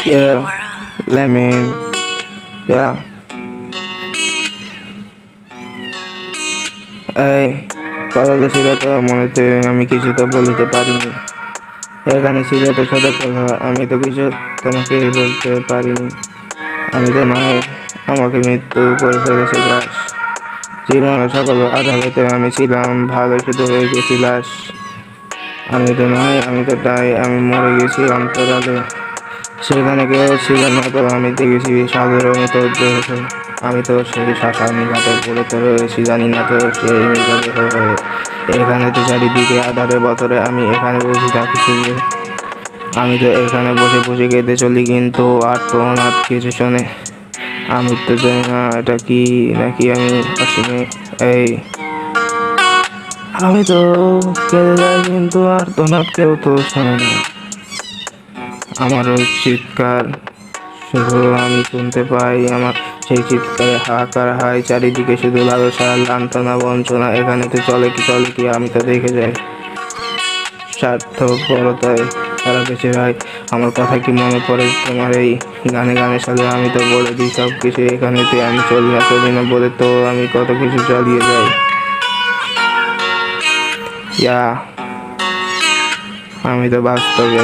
Yeah, let me, yeah. এই কথা ছিল তো মনেতে, আমি কিছু তো বলতে পারিনি। এখানে ছিল তো সাথে কথা, আমি তো কিছু তোমাকে বলতে পারিনি। আমি তো নয়, আমাকে মৃত্যু করে ফেলেছে লাশ। জীবন সকল আদালতে আমি ছিলাম ভালো, শুধু হয়ে গেছি লাশ। আমি তো নয়, আমি তো তাই, আমি মরে গেছি অন্তরালে। সেখানে কেউ ছিল না তো, আমি দেখেছি সাগরের মতো দেহ। আমি তো সেই শ্মশান ঘাটে পড়ে তো রয়েছি, জানি না তো সেই মৃতদেহ হয়ে। এখানে তো চারিদিকে আধারে বছরে আমি এখানে বসে থাকি শুধু। আমি তো এখানে বসে বসে কেঁদে চলি, কিন্তু আর তো অনাথ কিছু শোনে। আমি তো জানি না এটা কি নাকি আমি অসীমে। এই আমি তো কেঁদে যাই, কিন্তু আর তো না কেউ তো শোনে না আমারও চিৎকার। শুধু আমি শুনতে পাই আমার সেই চিৎকারে হাহাকার হয় চারিদিকে, শুধু লালসা, লাঞ্ছনা, বঞ্চনা। এখানে তো চলে কি আমি তো দেখে যাই। স্বার্থপরতায় তারা বেঁচে যায়। আমার কথা কি মনে পড়ে তোমার এই গানে গানে সাথে? আমি তো বলে দিই সব কিছু এখানেতে, আমি চলি না বলে তো আমি কত কিছু চালিয়ে যাই। ইয়া, আমি তো বাস্তবে,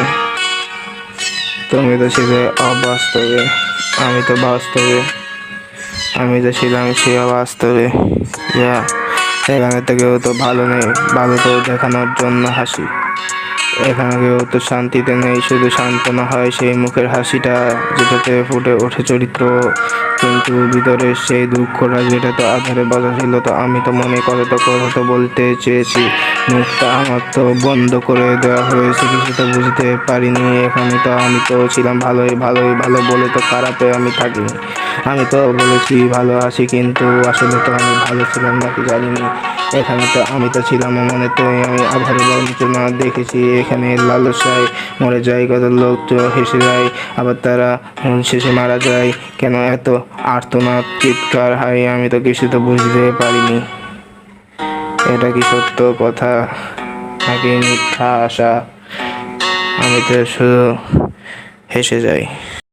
তুমি তো ছিলে অবাস্তবে। আমি তো বাস্তবে, আমি তো ছিলাম সে অবাস্তবে। ইয়া, এখানে তো কেউ তো ভালো নেই, ভালো তো দেখানোর জন্য হাসি। এখানে কেউ তো শান্তিতে নেই, শুধু সান্ত্বনা হয় সেই মুখের হাসিটা, যেটাতে ফুটে ওঠে চরিত্র। কিন্তু ভিতরে সেই দুঃখটা, যেটা তো আধারে বাধা ছিল। তো আমি তো মনে করে তো কথা তো বলতে চেয়েছি, মুখটা আমার তো বন্ধ করে দেওয়া হয়েছে, কিছু তো বুঝতে পারিনি। এখানে তো আমি তো ছিলাম ভালো বলে তো খারাপে আমি থাকিনি। আমি তো বলেছি ভালো আছি, কিন্তু আসলে তো আমি ভালো ছিলাম নাকি জানিনি। এখানে তো আমি তো ছিলাম মনেতে, আমি আধারে বঞ্চনা দেখেছি। এখানে লালসায় মরে যায় কত লোক, তো হেসে যায় আবার তারা শেষে মারা যায়। কেন এত আর্তনাদ, চিৎকার হাই? আমি তো কিছু তো বুঝতে পারিনি। এটা কি সত্য কথা নাকি মিথ্যা আশা? আমি তো শুধু হেসে যাই।